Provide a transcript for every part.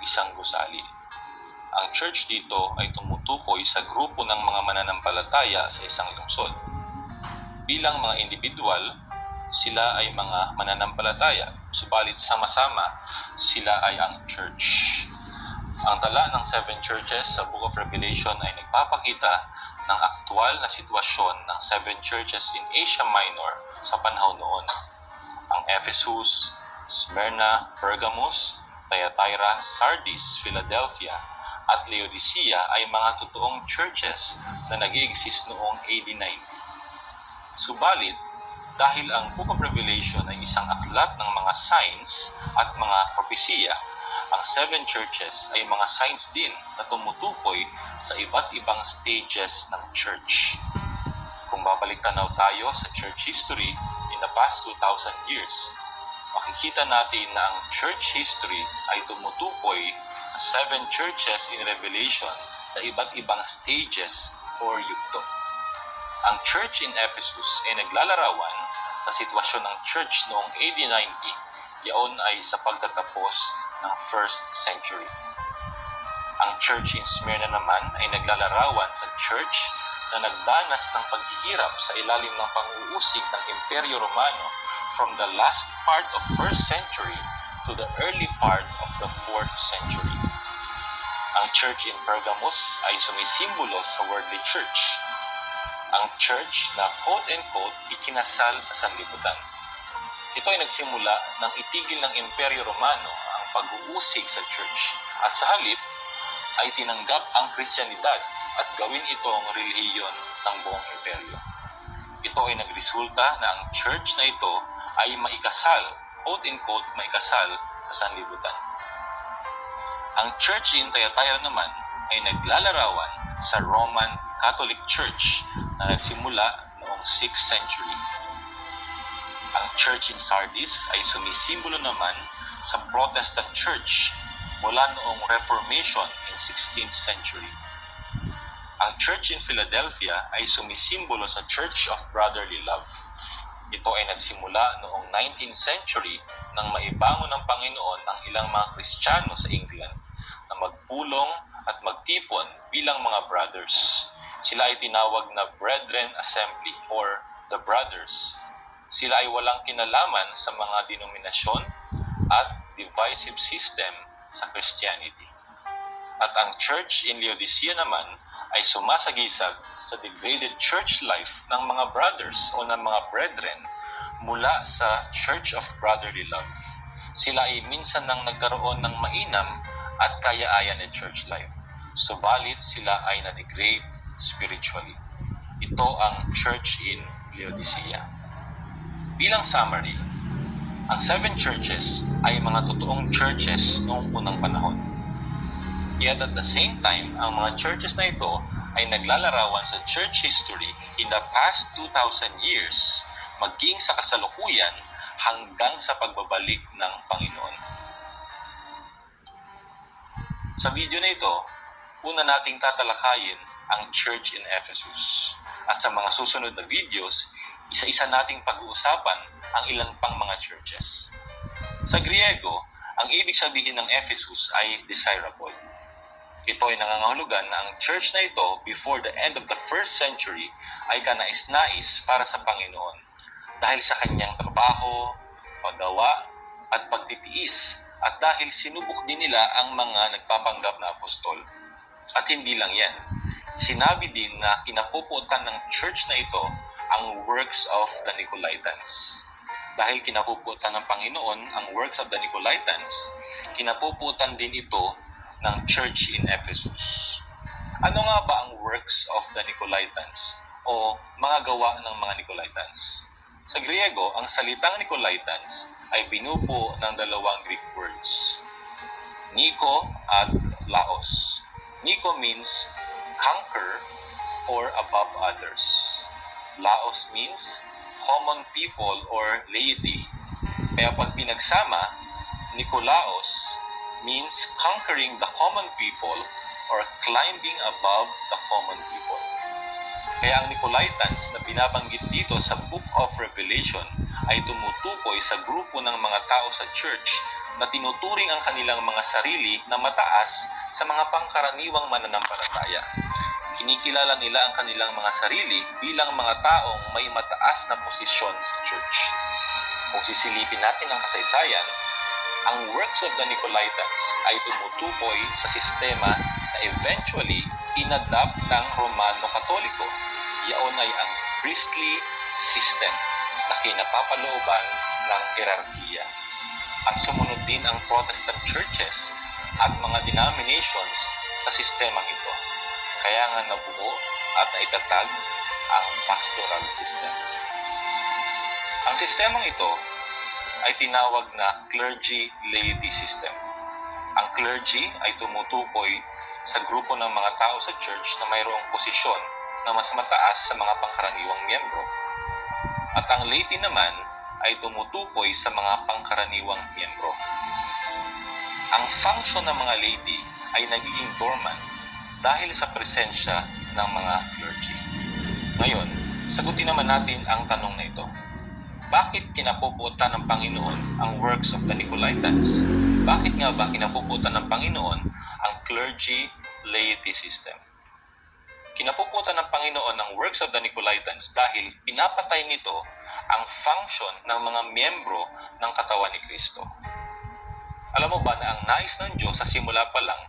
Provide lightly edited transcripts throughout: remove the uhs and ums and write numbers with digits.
isang gusali. Ang church dito ay tumutukoy sa grupo ng mga mananampalataya sa isang lungsod. Bilang mga individual, sila ay mga mananampalataya, subalit sama-sama sila ay ang church. Ang tala ng 7 churches sa Book of Revelation ay nagpapakita ng aktwal na sitwasyon ng 7 churches in Asia Minor sa panahon noon. Ang Ephesus, Smyrna, Pergamos, Thyatira, Sardis, Philadelphia, at Laodicea ay mga totoong churches na nag-i-exist noong AD 90. Subalit, dahil ang Book of Revelation ay isang aklat ng mga signs at mga propesiya, ang 7 churches ay mga signs din na tumutukoy sa iba't ibang stages ng church. Kung babalik tanaw tayo sa church history in the past 2,000 years, makikita natin na ang church history ay tumutukoy sa 7 churches in Revelation sa iba't ibang stages or yugto. Ang church in Ephesus ay naglalarawan sa sitwasyon ng church noong AD 90, yaon ay sa pagtatapos ng 1st century. Ang church in Smyrna naman ay naglalarawan sa church na nagdanas ng paghihirap sa ilalim ng pang-uusig ng Imperyo Romano from the last part of 1st century to the early part of the 4th century. Ang church in Pergamos ay sumisimbolo sa worldly church. Ang church na quote-unquote ikinasal sa sanlibutan. Ito ay nagsimula nang itigil ng Imperyo Romano ang pag-uusig sa church at sa halip ay tinanggap ang Kristyanidad at gawin itong relihiyon ng buong imperyo. Ito ay nagresulta na ang church na ito ay maikasal, quote-unquote maikasal sa sanlibutan. Ang church in Thyatira naman ay naglalarawan sa Roman Catholic Church na nagsimula noong 6th century. Ang church in Sardis ay sumisimbolo naman sa Protestant Church mula noong Reformation in 16th century. Ang church in Philadelphia ay sumisimbolo sa Church of Brotherly Love. Ito ay nagsimula noong 19th century nang maibangon ng Panginoon ang ilang mga Kristiyano sa England na magpulong at magtipon bilang mga brothers. Sila ay tinawag na Brethren Assembly or the Brothers. Sila ay walang kinalaman sa mga denominasyon at divisive system sa Christianity. At ang church in Laodicea naman ay sumasagisag sa degraded church life ng mga brothers o ng mga brethren mula sa Church of Brotherly Love. Sila ay minsan nang nagkaroon ng mainam at kaya-aya ng church life. Subalit sila ay na-degrade spiritually. Ito ang church in Laodicea. Bilang summary, ang 7 churches ay mga totoong churches noong unang panahon. Yet at the same time, ang mga churches na ito ay naglalarawan sa church history in the past 2,000 years, maging sa kasalukuyan hanggang sa pagbabalik ng Panginoon. Sa video na ito, una nating tatalakayin ang church in Ephesus. At sa mga susunod na videos, isa-isa nating pag-uusapan ang ilan pang mga churches. Sa Griego, ang ibig sabihin ng Ephesus ay desirable. Ito ay nangangahulugan na ang church na ito before the end of the 1st century ay kanais-nais para sa Panginoon dahil sa kanyang trabaho, paggawa, at pagtitiis at dahil sinubok din nila ang mga nagpapanggap na apostol. At hindi lang yan, sinabi din na kinapuputan ng church na ito ang works of the Nicolaitans. Dahil kinapuputan ng Panginoon ang works of the Nicolaitans, kinapuputan din ito ng church in Ephesus. Ano nga ba ang works of the Nicolaitans o mga gawa ng mga Nicolaitans? Sa Griego, ang salitang Nicolaitans ay binubuo ng dalawang Greek words, Niko at Laos. Niko means conquer or above others. Laos means common people or laity. Kaya pag pinagsama, Nikolaos means conquering the common people or climbing above the common people. Kaya ang Nicolaitans na binabanggit dito sa Book of Revelation ay tumutukoy sa grupo ng mga tao sa church na tinuturing ang kanilang mga sarili na mataas sa mga pangkaraniwang mananampalataya. Kinikilala nila ang kanilang mga sarili bilang mga taong may mataas na posisyon sa church. Kung sisilipin natin ang kasaysayan, ang works of the Nicolaitans ay tumutukoy sa sistema na eventually inadapt ng Romano Katoliko. Yaon ay ang priestly system na kinapapalooban ng hierarkiya. At sumunod din ang Protestant churches at mga denominations sa sistemang ito. Kaya nga nabuo at naitatag ang pastoral system. Ang sistemang ito ay tinawag na clergy-laity system. Ang clergy ay tumutukoy sa grupo ng mga tao sa church na mayroong posisyon na mas mataas sa mga pangkaraniwang miyembro. At ang laity naman ay tumutukoy sa mga pangkaraniwang miyembro. Ang function ng mga laity ay nagiging dormant dahil sa presensya ng mga clergy. Ngayon, sagutin naman natin ang tanong na ito. Bakit kinapuputan ng Panginoon ang works of the Nicolaitans? Bakit nga ba kinapuputan ng Panginoon ang clergy-laity system? Kinapuputan ng Panginoon ang works of the Nicolaitans dahil pinapatay nito ang function ng mga miyembro ng katawan ni Kristo. Alam mo ba na ang nais ng Diyos sa simula pa lang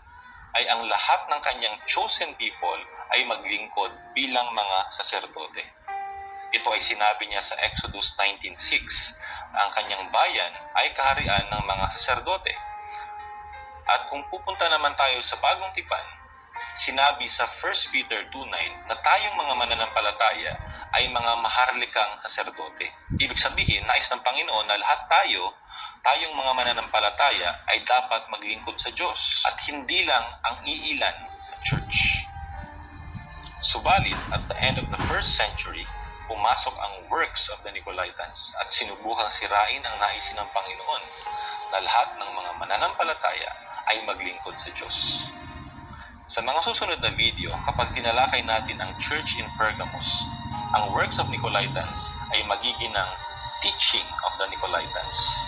ay ang lahat ng kanyang chosen people ay maglingkod bilang mga saserdote. Ito ay sinabi niya sa Exodus 19:6. Ang kanyang bayan ay kaharian ng mga saserdote. At kung pupunta naman tayo sa Bagong Tipan, sinabi sa 1 Peter 2:9 na tayong mga mananampalataya ay mga maharlikang saserdote. Ibig sabihin, nais ng Panginoon na lahat tayong mga mananampalataya ay dapat maglingkod sa Diyos at hindi lang ang iilan sa church. Subalit, at the end of the 1st century, pumasok ang works of the Nicolaitans at sinubukang sirain ang naisin ng Panginoon na lahat ng mga mananampalataya ay maglingkod sa Diyos. Sa mga susunod na video, kapag tinalakay natin ang church in Pergamos, ang works of Nicolaitans ay magiging ng teaching of the Nicolaitans.